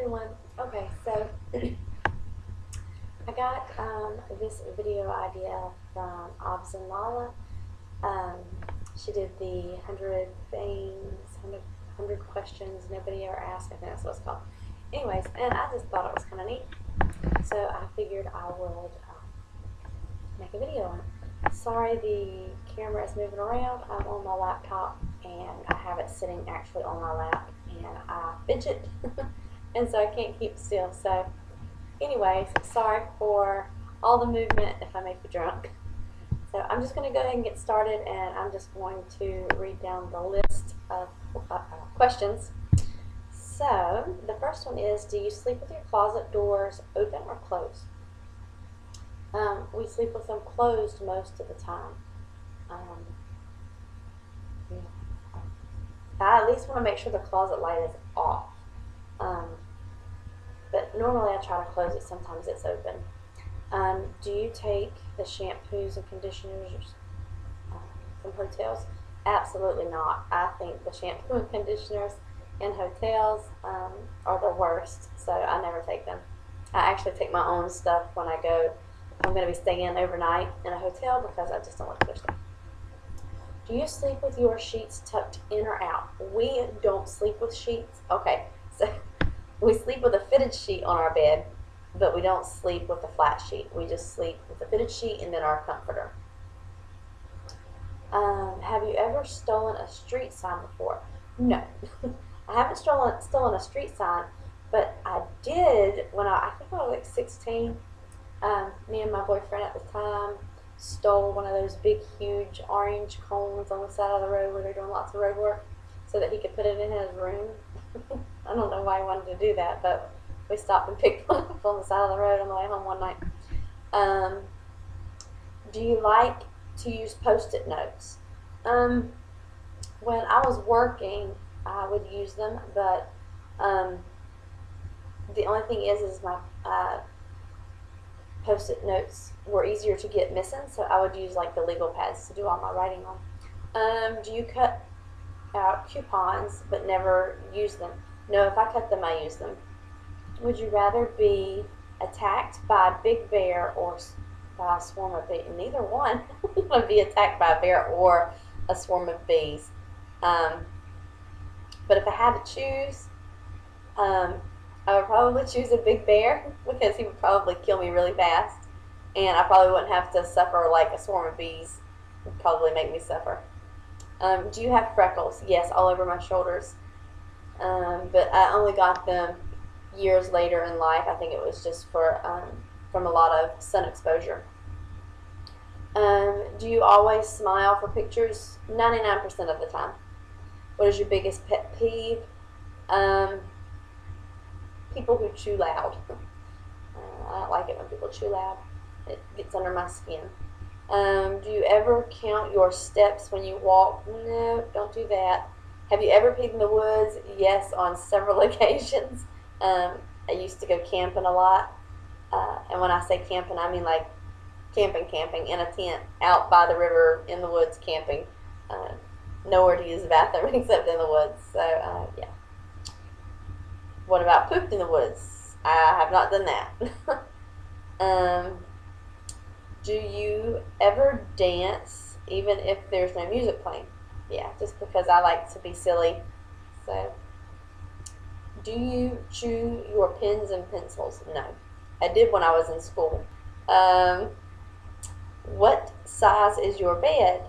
everyone. Okay, so I got this video idea from Abzanala. Um, she did the 100 things, 100 questions nobody ever asked. I think that's what it's called. Anyways, and I just thought it was kind of neat. So I figured I would make a video on it. Sorry the camera is moving around. I'm on my laptop and I have it sitting actually on my lap and I fidget and so I can't keep still. So anyways, sorry for all the movement if I make you drunk. So I'm just going to go ahead and get started, and I'm just going to read down the list of questions. So the first one is, do you sleep with your closet doors open or closed? We sleep with them closed most of the time. I at least want to make sure the closet light is off. But normally I try to close it. Sometimes it's open. Do you take the shampoos and conditioners from hotels? Absolutely not. I think the shampoo and conditioners in hotels are the worst, so I never take them. I actually take my own stuff when I go. I'm going to be staying overnight in a hotel because I just don't like their stuff. Do you sleep with your sheets tucked in or out? We don't sleep with sheets. Okay, so we sleep with a fitted sheet on our bed, but we don't sleep with a flat sheet. We just sleep with a fitted sheet and then our comforter. Have you ever stolen a street sign before? No. I haven't stolen a street sign, but I did when I think I was like 16. Me and my boyfriend at the time stole one of those big, huge orange cones on the side of the road where they're doing lots of road work so that he could put it in his room. I don't know why he wanted to do that, but we stopped and picked one up on the side of the road on the way home one night. Do you like to use Post-it notes? When I was working, I would use them, but the only thing is my Post-it notes were easier to get missing, so I would use like the legal pads to do all my writing on. Do you cut out coupons but never use them? No, if I cut them, I use them. Would you rather be attacked by a big bear or by a swarm of bees? Neither one. I want to be attacked by a bear or a swarm of bees. But if I had to choose, I would probably choose a big bear because he would probably kill me really fast, and I probably wouldn't have to suffer like a swarm of bees would probably make me suffer. Do you have freckles? Yes, all over my shoulders, but I only got them years later in life. I think it was just from a lot of sun exposure. Do you always smile for pictures? 99% of the time. What is your biggest pet peeve? People who chew loud. I don't like it when people chew loud. It gets under my skin. Do you ever count your steps when you walk? No, don't do that. Have you ever peed in the woods? Yes, on several occasions. I used to go camping a lot. And when I say camping, I mean like camping in a tent out by the river in the woods camping. Nowhere to use the bathroom except in the woods. So, yeah. What about pooped in the woods? I have not done that. Do you ever dance even if there's no music playing? Yeah, just because I like to be silly. So, do you chew your pens and pencils? No. I did when I was in school. What size is your bed?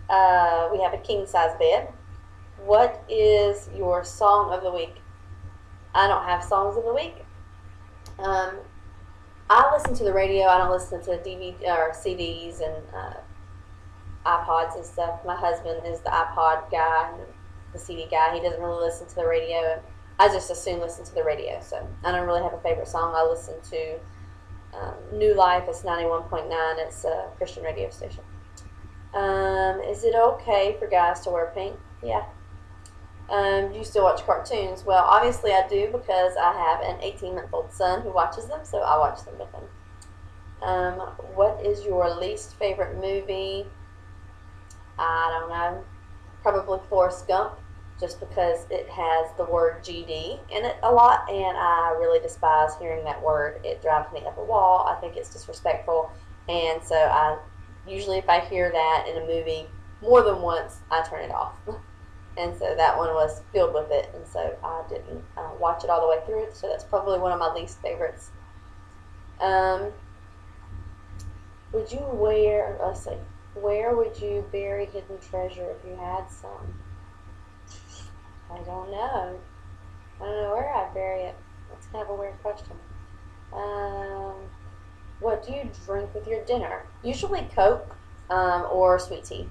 We have a king size bed. What is your song of the week? I don't have songs of the week. I listen to the radio. I don't listen to DVD or CDs and iPods and stuff. My husband is the iPod guy and the CD guy. He doesn't really listen to the radio. I just assume listen to the radio. So I don't really have a favorite song. I listen to New Life. It's 91.9. It's a Christian radio station. Is it okay for guys to wear pink? Yeah. Do you still watch cartoons? Well, obviously I do because I have an 18-month-old son who watches them, so I watch them with him. What is your least favorite movie? I don't know. Probably Forrest Gump. just because it has the word GD in it a lot, and I really despise hearing that word. It drives me up a wall. I think it's disrespectful, and so I usually, if I hear that in a movie more than once, I turn it off. And so that one was filled with it, and so I didn't watch it all the way through. So that's probably one of my least favorites. Would you wear? Let's see. Where would you bury hidden treasure if you had some? I don't know. I don't know where I'd bury it. That's kind of a weird question. What do you drink with your dinner? Usually Coke or sweet tea.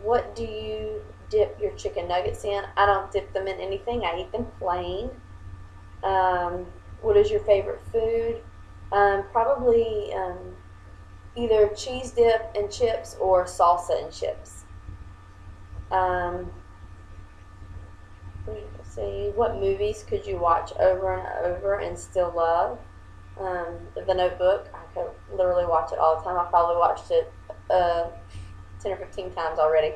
What do you dip your chicken nuggets in? I don't dip them in anything. I eat them plain. What is your favorite food? Probably either cheese dip and chips or salsa and chips. Let's see, what movies could you watch over and over and still love? The Notebook. I could literally watch it all the time. I probably watched it 10 or 15 times already.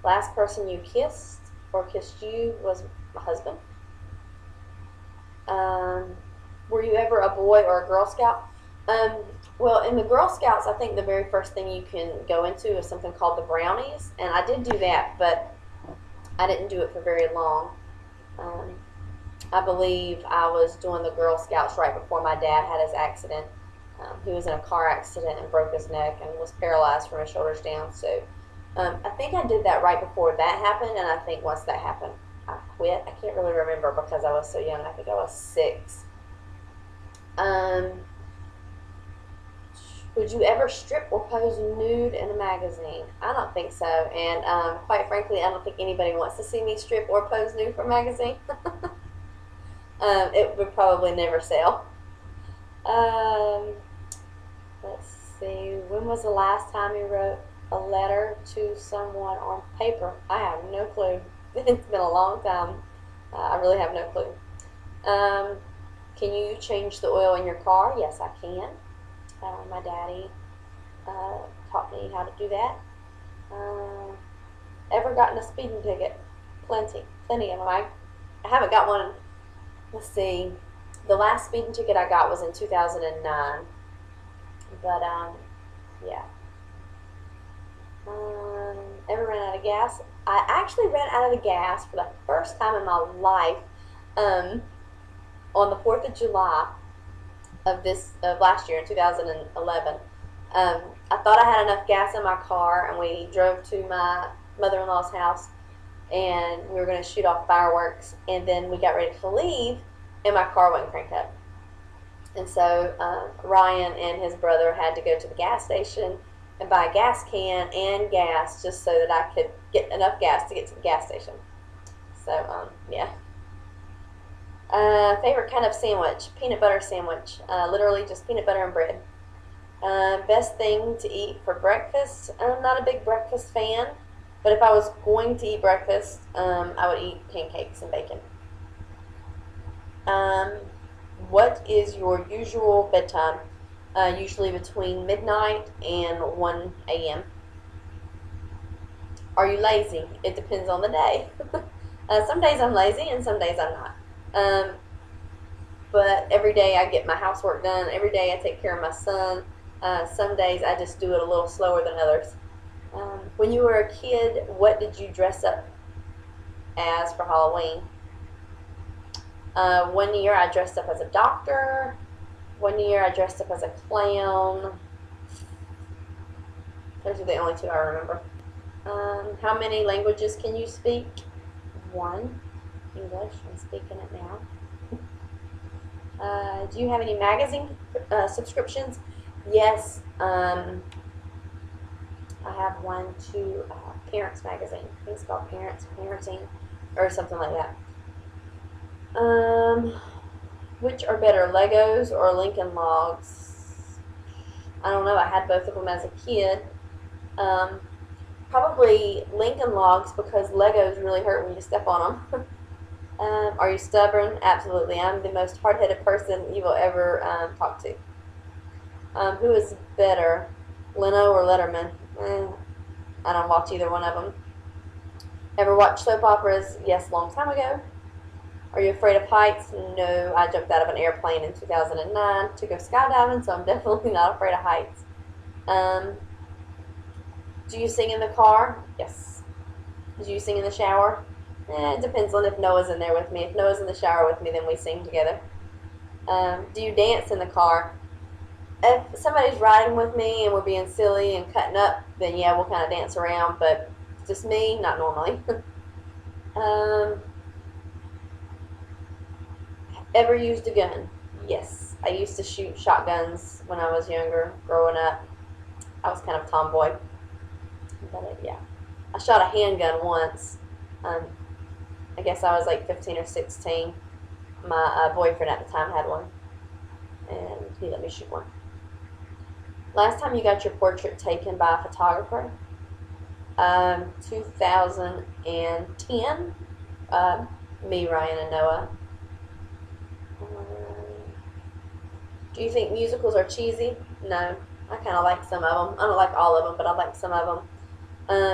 Last person you kissed or kissed you was my husband. Were you ever a boy or a Girl Scout? Well, in the Girl Scouts, I think the very first thing you can go into is something called the Brownies, and I did do that, but I didn't do it for very long. I believe I was doing the Girl Scouts right before my dad had his accident. He was in a car accident and broke his neck and was paralyzed from his shoulders down. So I think I did that right before that happened, and I think once that happened, I quit. I can't really remember because I was so young. I think I was 6. Would you ever strip or pose nude in a magazine? I don't think so, and quite frankly, I don't think anybody wants to see me strip or pose nude for a magazine. It would probably never sell. Let's see. When was the last time you wrote a letter to someone on paper? I have no clue. It's been a long time. I really have no clue. Can you change the oil in your car? Yes, I can. My daddy taught me how to do that. Ever gotten a speeding ticket? Plenty of them. I haven't got one. Let's see. The last speeding ticket I got was in 2009. But yeah. Ever ran out of gas? I actually ran out of the gas for the first time in my life on the 4th of July of last year in 2011. I thought I had enough gas in my car, and we drove to my mother-in-law's house, and we were going to shoot off fireworks, and then we got ready to leave, and my car wasn't cranked up. And so Ryan and his brother had to go to the gas station and buy a gas can and gas just so that I could get enough gas to get to the gas station. So, yeah. Favorite kind of sandwich? Peanut butter sandwich. Literally just peanut butter and bread. Best thing to eat for breakfast? I'm not a big breakfast fan, but if I was going to eat breakfast, I would eat pancakes and bacon. What is your usual bedtime? Usually between midnight and 1 a.m. Are you lazy? It depends on the day. Some days I'm lazy and some days I'm not. But every day I get my housework done. Every day I take care of my son. Some days I just do it a little slower than others. When you were a kid, what did you dress up as for Halloween? 1 year I dressed up as a doctor. 1 year I dressed up as a clown. Those are the only 2 I remember. How many languages can you speak? 1. English. I'm speaking it now. Do you have any magazine subscriptions? Yes. I have one to Parents Magazine. I think it's called Parents, Parenting, or something like that. Which are better, Legos or Lincoln Logs? I don't know. I had both of them as a kid. Probably Lincoln Logs because Legos really hurt when you step on them. Are you stubborn? Absolutely. I'm the most hard-headed person you will ever talk to. Who is better, Leno or Letterman? I don't watch either one of them. Ever watch soap operas? Yes, long time ago. Are you afraid of heights? No, I jumped out of an airplane in 2009 to go skydiving, so I'm definitely not afraid of heights. Do you sing in the car? Yes. Do you sing in the shower? It depends on if Noah's in there with me. If Noah's in the shower with me, then we sing together. Do you dance in the car? If somebody's riding with me and we're being silly and cutting up, then yeah, we'll kind of dance around, but just me, not normally. Ever used a gun? Yes. I used to shoot shotguns when I was younger, growing up. I was kind of a tomboy. But yeah. I shot a handgun once. I guess I was like 15 or 16. My boyfriend at the time had one, and he let me shoot one. Last time you got your portrait taken by a photographer? 2010. Me, Ryan, and Noah. Do you think musicals are cheesy? No. I kind of like some of them. I don't like all of them, but I like some of them.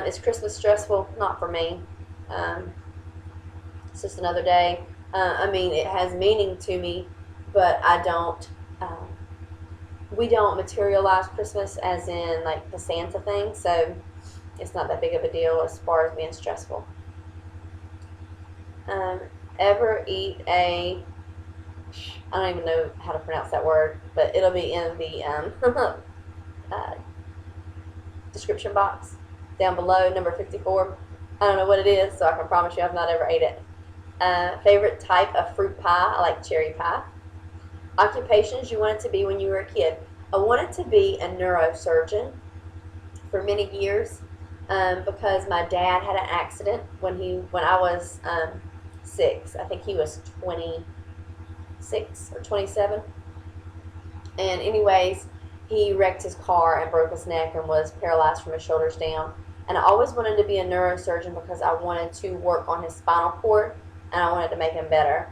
Is Christmas stressful? Not for me. It's just another day. I mean, it has meaning to me, but I don't. We don't materialize Christmas as in like the Santa thing, so it's not that big of a deal as far as being stressful. Ever eat a? I don't even know how to pronounce that word, but it'll be in the description box down below, number 54. I don't know what it is, so I can promise you I've not ever ate it. Favorite type of fruit pie? I like cherry pie. Occupations you wanted to be when you were a kid? I wanted to be a neurosurgeon for many years because my dad had an accident when I was 6. I think he was 26 or 27. And anyways, he wrecked his car and broke his neck and was paralyzed from his shoulders down. And I always wanted to be a neurosurgeon because I wanted to work on his spinal cord and I wanted to make him better.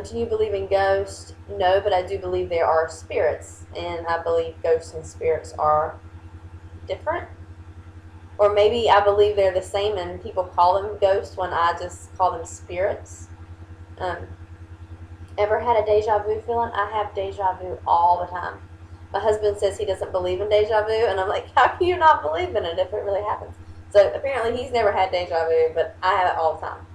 Do you believe in ghosts? No, but I do believe there are spirits, and I believe ghosts and spirits are different. Or maybe I believe they're the same and people call them ghosts when I just call them spirits. Ever had a deja vu feeling? I have deja vu all the time. My husband says he doesn't believe in deja vu, and I'm like, how can you not believe in it if it really happens? So apparently he's never had deja vu, but I have it all the time.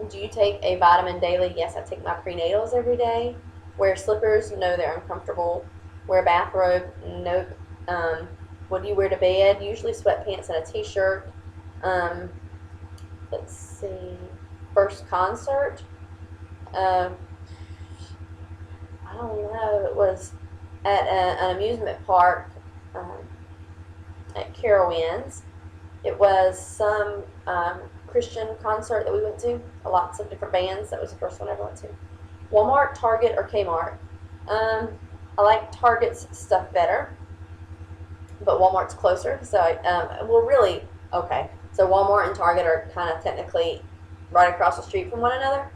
Do you take a vitamin daily? Yes, I take my prenatals every day. Wear slippers? No, they're uncomfortable. Wear a bathrobe? Nope. What do you wear to bed? Usually sweatpants and a t-shirt. Let's see. First concert? I don't know. It was at an amusement park at Carowinds. It was some Christian concert that we went to. Lots of different bands. That was the first one I ever went to. Walmart, Target, or Kmart? I like Target's stuff better, but Walmart's closer. So, okay. So Walmart and Target are kind of technically right across the street from one another.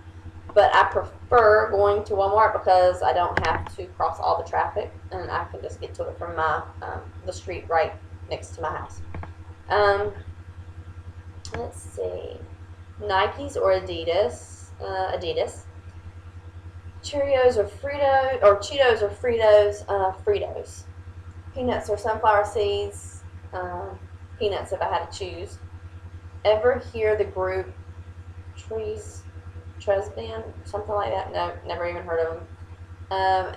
But I prefer going to Walmart because I don't have to cross all the traffic, and I can just get to it from the street right next to my house. Let's see. Nikes or Adidas? Adidas. Cheerios or Fritos, or Cheetos or Fritos? Fritos. Peanuts or sunflower seeds? Peanuts if I had to choose. Ever hear the group Tresband? Something like that? No, never even heard of them.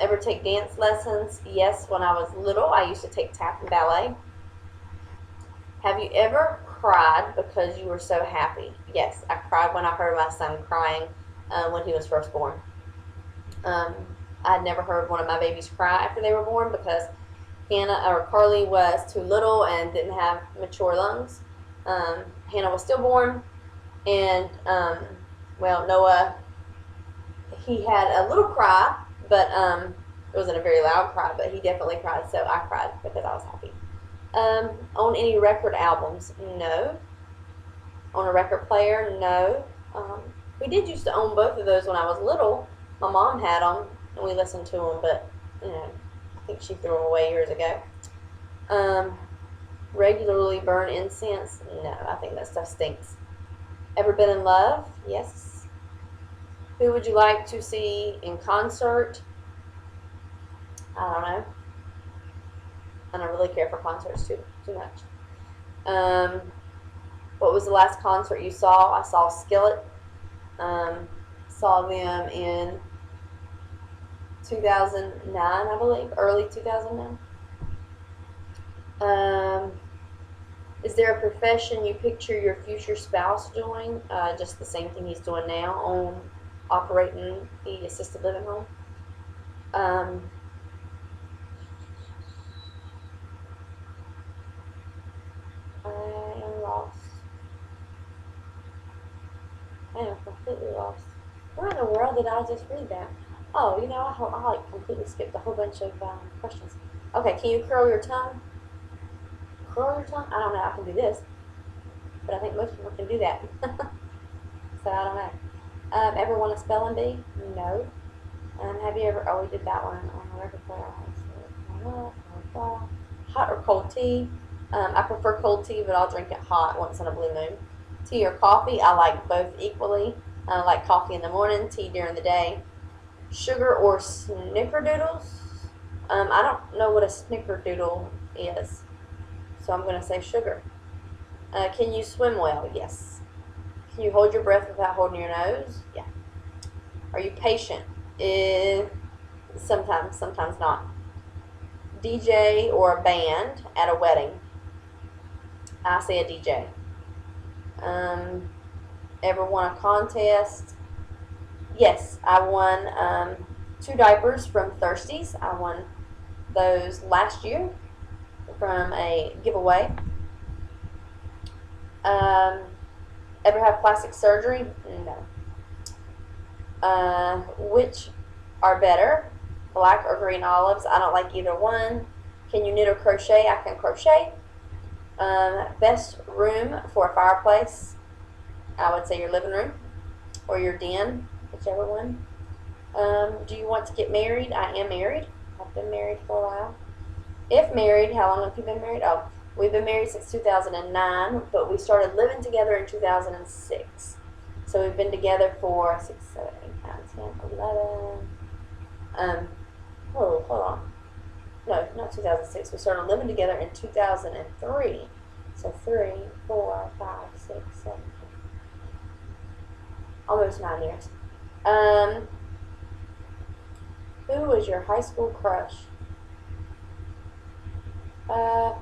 Ever take dance lessons? Yes, when I was little, I used to take tap and ballet. Have you ever cried because you were so happy? Yes, I cried when I heard my son crying when he was first born. I'd never heard one of my babies cry after they were born because Carly was too little and didn't have mature lungs. Hannah was stillborn, and Noah, he had a little cry, but it wasn't a very loud cry, but he definitely cried, so I cried because I was happy. Own any record albums? No. On a record player, no. We did used to own both of those when I was little. My mom had them, and we listened to them, but, I think she threw them away years ago. Regularly burn incense? No, I think that stuff stinks. Ever been in love? Yes. Who would you like to see in concert? I don't know. I don't really care for concerts too much. What was the last concert you saw? I saw Skillet. Saw them in 2009, I believe, early 2009. Is there a profession you picture your future spouse doing? Just the same thing he's doing now, on operating the assisted living home. I am lost. I am completely lost. Where in the world did I just read that? Oh, I completely skipped a whole bunch of questions. Okay, can you curl your tongue? Curl your tongue? I don't know. I can do this, but I think most people can do that. So I don't know. Ever won a spelling bee? No. Have you ever? Oh, we did that one on the record player. Hot or cold tea? I prefer cold tea, but I'll drink it hot once in a blue moon. Tea or coffee? I like both equally. I like coffee in the morning, tea during the day. Sugar or snickerdoodles? I don't know what a snickerdoodle is, so I'm going to say sugar. Can you swim well? Yes. Can you hold your breath without holding your nose? Yeah. Are you patient? Sometimes not. DJ or a band at a wedding? I say a DJ. Ever won a contest? Yes, I won 2 diapers from Thirsties. I won those last year from a giveaway. Ever have plastic surgery? No. Which are better, black or green olives? I don't like either one. Can you knit or crochet? I can crochet. Best room for a fireplace? I would say your living room or your den, whichever one. Do you want to get married? I am married. I've been married for a while. If married, how long have you been married? Oh, we've been married since 2009, but we started living together in 2006. So we've been together for 6, 7, 8, 9, 10, 11. Hold on. No, not 2006. We started living together in 2003. So 3, 4, 5, 6, 7, 8. Almost 9 years. Who was your high school crush? I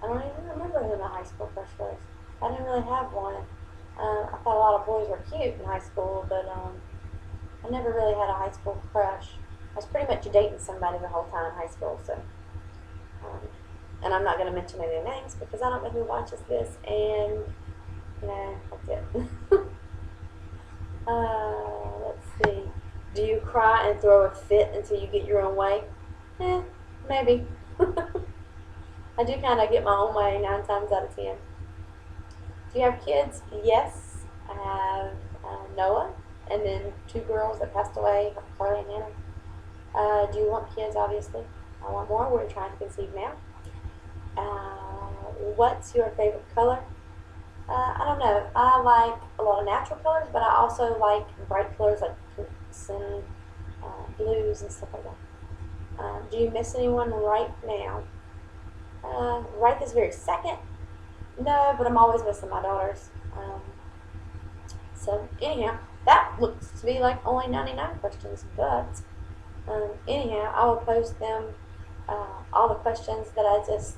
don't even remember who my high school crush was. I didn't really have one. I thought a lot of boys were cute in high school, but I never really had a high school crush. I was pretty much dating somebody the whole time in high school, so. And I'm not going to mention any names because I don't know who watches this, and that's it. Let's see. Do you cry and throw a fit until you get your own way? Maybe. I do kind of get my own way 9 times out of 10. Do you have kids? Yes. I have Noah, and then 2 girls that passed away, Carly and Hannah. Do you want kids? Obviously. I want more. We're trying to conceive now. What's your favorite color? I don't know. I like a lot of natural colors, but I also like bright colors like pinks and blues and stuff like that. Do you miss anyone right now? Right this very second? No, but I'm always missing my daughters. So anyhow, that looks to be like only 99 questions, but anyhow, I will post them, all the questions that I just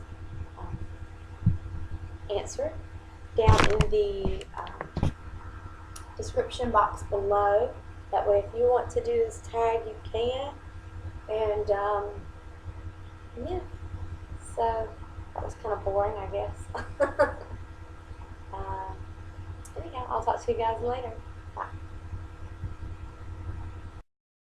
answered down in the description box below. That way, if you want to do this tag, you can. And yeah, so that was kind of boring, I guess. Anyhow, I'll talk to you guys later.